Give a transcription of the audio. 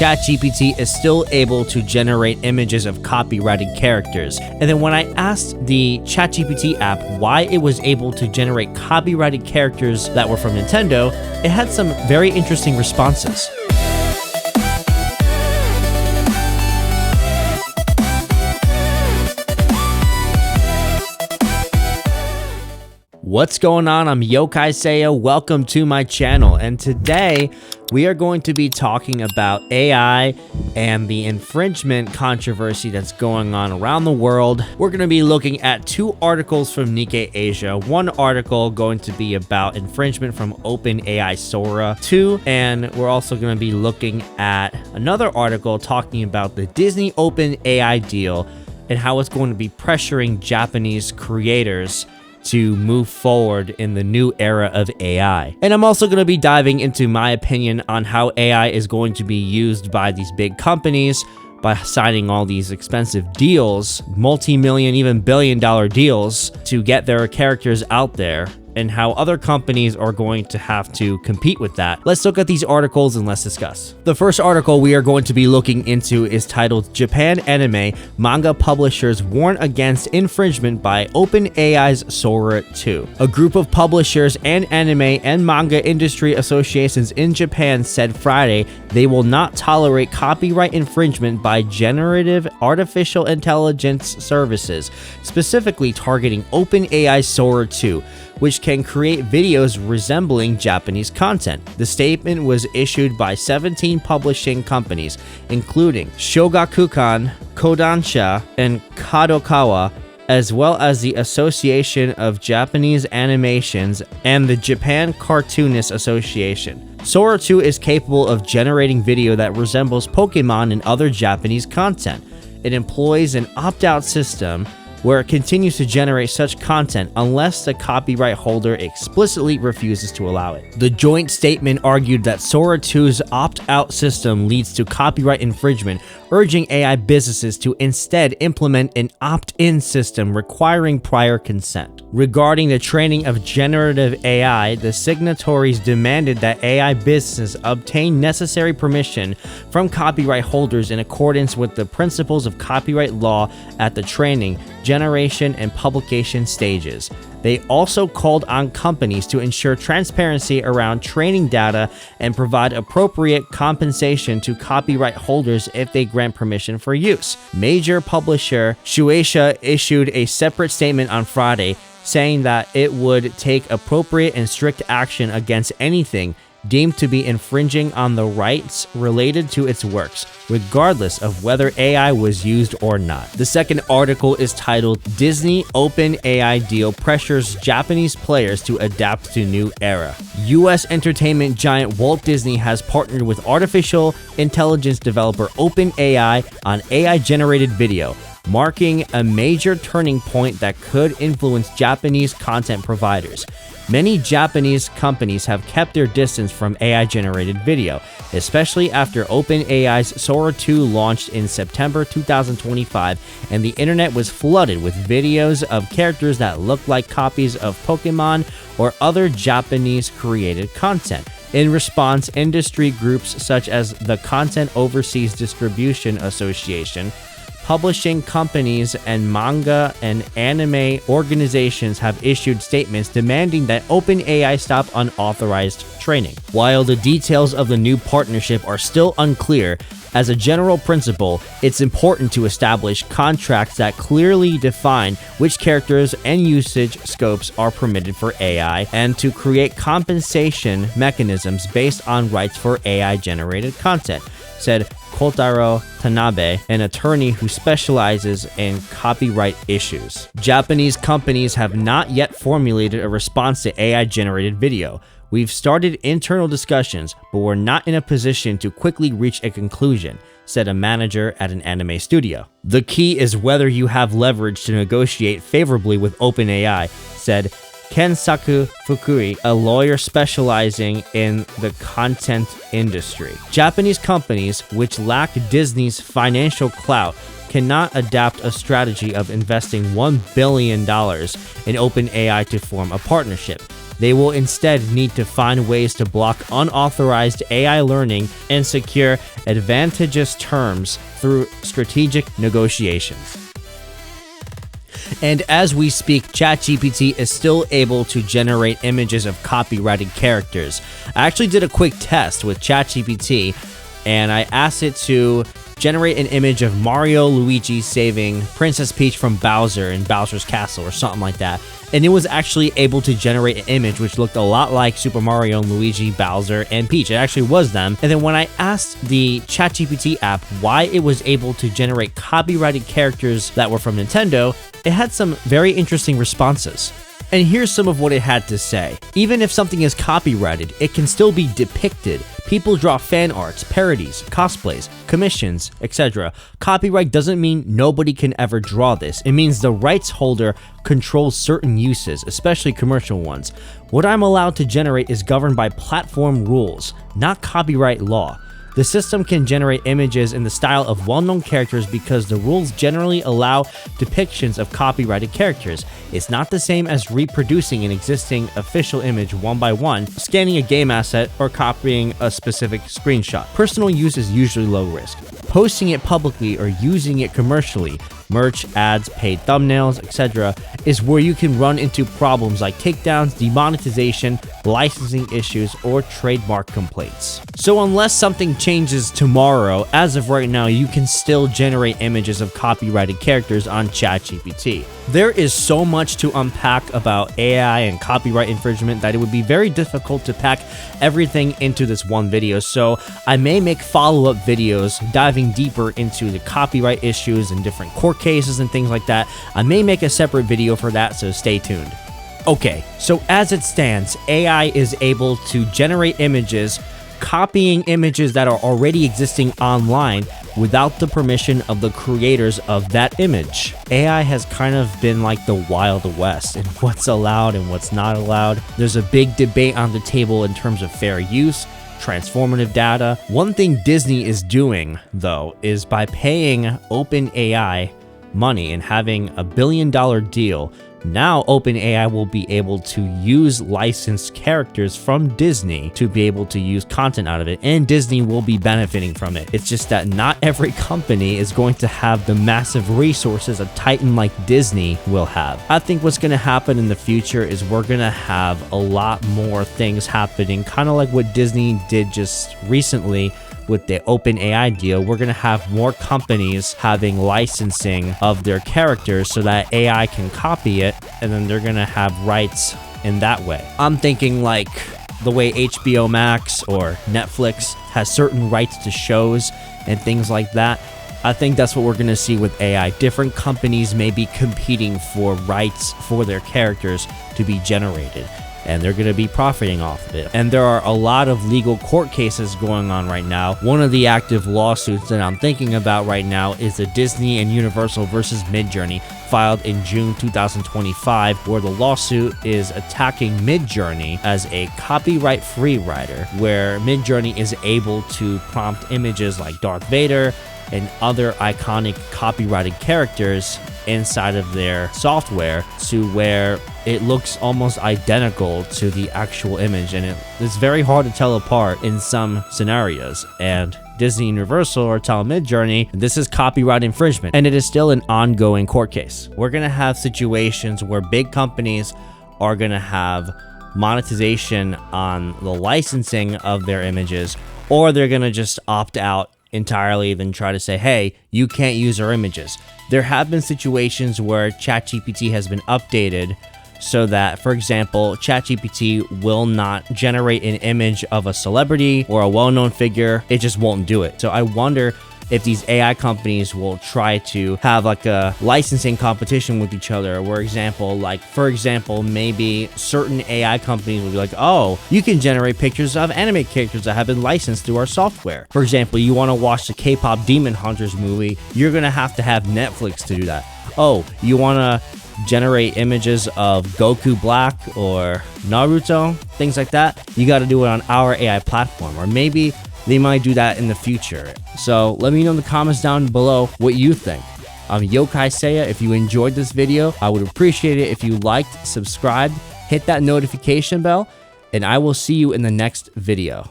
ChatGPT is still able to generate images of copyrighted characters. And then when I asked the ChatGPT app why it was able to generate copyrighted characters that were from Nintendo, it had some very interesting responses. What's going on? I'm Yokai Seiya. Welcome to my channel, and today we are going to be talking about AI and the infringement controversy that's going on around the world. We're going to be looking at two articles from Nikkei Asia. One article going to be about infringement from OpenAI Sora 2, and we're also going to be looking at another article talking about the Disney OpenAI deal and how it's going to be pressuring Japanese creators to move forward in the new era of AI. And I'm also going to be diving into my opinion on how AI is going to be used by these big companies by signing all these expensive deals, multi-million, even billion-dollar deals to get their characters out there, and how other companies are going to have to compete with that. Let's look at these articles and let's discuss. The first article we are going to be looking into is titled Japan Anime Manga Publishers Warn Against Infringement by OpenAI's Sora 2. A group of publishers and anime and manga industry associations in Japan said Friday they will not tolerate copyright infringement by generative artificial intelligence services, specifically targeting OpenAI's Sora 2, which can create videos resembling Japanese content. The statement was issued by 17 publishing companies, including Shogakukan, Kodansha, and Kadokawa, as well as the Association of Japanese Animations and the Japan Cartoonists Association. Sora 2 is capable of generating video that resembles Pokemon and other Japanese content. It employs an opt-out system where it continues to generate such content unless the copyright holder explicitly refuses to allow it. The joint statement argued that Sora 2's opt-out system leads to copyright infringement, urging AI businesses to instead implement an opt-in system requiring prior consent. Regarding the training of generative AI, the signatories demanded that AI businesses obtain necessary permission from copyright holders in accordance with the principles of copyright law at the training, generation, and publication stages. They also called on companies to ensure transparency around training data and provide appropriate compensation to copyright holders if they grant permission for use. Major publisher Shueisha issued a separate statement on Friday, saying that it would take appropriate and strict action against anything deemed to be infringing on the rights related to its works, regardless of whether AI was used or not. The second article is titled Disney OpenAI Deal Pressures Japanese Players to Adapt to New Era. US entertainment giant Walt Disney has partnered with artificial intelligence developer OpenAI on AI-generated video, marking a major turning point that could influence Japanese content providers. Many Japanese companies have kept their distance from AI-generated video, especially after OpenAI's Sora 2 launched in September 2025, and the internet was flooded with videos of characters that look like copies of Pokemon or other Japanese-created content. In response, industry groups such as the Content Overseas Distribution Association, publishing companies, and manga and anime organizations have issued statements demanding that OpenAI stop unauthorized training. While the details of the new partnership are still unclear, as a general principle, it's important to establish contracts that clearly define which characters and usage scopes are permitted for AI, and to create compensation mechanisms based on rights for AI-generated content, said Kotaro Tanabe, an attorney who specializes in copyright issues. Japanese companies have not yet formulated a response to AI-generated video. We've started internal discussions, but we're not in a position to quickly reach a conclusion, said a manager at an anime studio. The key is whether you have leverage to negotiate favorably with OpenAI, said Kensaku Fukui, a lawyer specializing in the content industry. Japanese companies, which lack Disney's financial clout, cannot adapt a strategy of investing $1 billion in OpenAI to form a partnership. They will instead need to find ways to block unauthorized AI learning and secure advantageous terms through strategic negotiations. And as we speak, ChatGPT is still able to generate images of copyrighted characters. I actually did a quick test with ChatGPT, and I asked it to generate an image of Mario Luigi saving Princess Peach from Bowser in Bowser's Castle or something like that. And it was actually able to generate an image which looked a lot like Super Mario and Luigi, Bowser, and Peach. It actually was them. And then when I asked the ChatGPT app why it was able to generate copyrighted characters that were from Nintendo, it had some very interesting responses. And here's some of what it had to say. Even if something is copyrighted, it can still be depicted. People draw fan arts, parodies, cosplays, commissions, etc. Copyright doesn't mean nobody can ever draw this. It means the rights holder controls certain uses, especially commercial ones. What I'm allowed to generate is governed by platform rules, not copyright law. The system can generate images in the style of well-known characters because the rules generally allow depictions of copyrighted characters. It's not the same as reproducing an existing official image one by one, scanning a game asset, or copying a specific screenshot. Personal use is usually low risk. Posting it publicly or using it commercially, merch, ads, paid thumbnails, etc., is where you can run into problems like takedowns, demonetization, licensing issues, or trademark complaints. So unless something changes tomorrow, as of right now, you can still generate images of copyrighted characters on ChatGPT. There is so much to unpack about AI and copyright infringement that it would be very difficult to pack everything into this one video, so I may make follow-up videos diving deeper into the copyright issues and different court cases and things like that. I may make a separate video for that, so stay tuned. Okay, so as it stands, AI is able to generate images, copying images that are already existing online without the permission of the creators of that image. AI has kind of been like the Wild West in what's allowed and what's not allowed. There's a big debate on the table in terms of fair use, transformative data. One thing Disney is doing, though, is by paying OpenAI money and having a $1 billion deal, now OpenAI will be able to use licensed characters from Disney to be able to use content out of it, and Disney will be benefiting from it. It's just that not every company is going to have the massive resources a titan like Disney will have. I think what's going to happen in the future is we're going to have a lot more things happening, kind of like what Disney did just recently with the OpenAI deal. We're going to have more companies having licensing of their characters so that AI can copy it, and then they're going to have rights in that way. I'm thinking like the way HBO Max or Netflix has certain rights to shows and things like that. I think that's what we're going to see with AI. Different companies may be competing for rights for their characters to be generated, and they're going to be profiting off of it. And there are a lot of legal court cases going on right now. One of the active lawsuits that I'm thinking about right now is the Disney and Universal versus Midjourney, filed in June 2025, where the lawsuit is attacking Midjourney as a copyright-free writer, where Midjourney is able to prompt images like Darth Vader and other iconic copyrighted characters inside of their software to where it looks almost identical to the actual image, and it's very hard to tell apart in some scenarios. And Disney and Universal are telling Midjourney this is copyright infringement, and it is still an ongoing court case. We're gonna have situations where big companies are gonna have monetization on the licensing of their images, or they're gonna just opt out entirely, then try to say, hey, you can't use our images. There have been situations where ChatGPT has been updated so that, for example, ChatGPT will not generate an image of a celebrity or a well-known figure. It just won't do it. So I wonder if these AI companies will try to have like a licensing competition with each other, where for example, maybe certain AI companies will be like, oh, you can generate pictures of anime characters that have been licensed through our software. For example, you want to watch the K-pop Demon Hunters movie, you're going to have Netflix to do that. Oh, you want to generate images of Goku Black or Naruto, things like that, you got to do it on our AI platform. Or maybe they might do that in the future. So let me know in the comments down below what you think. I'm Yokai Seiya. If you enjoyed this video, I would appreciate it if you liked, subscribed, hit that notification bell, and I will see you in the next video.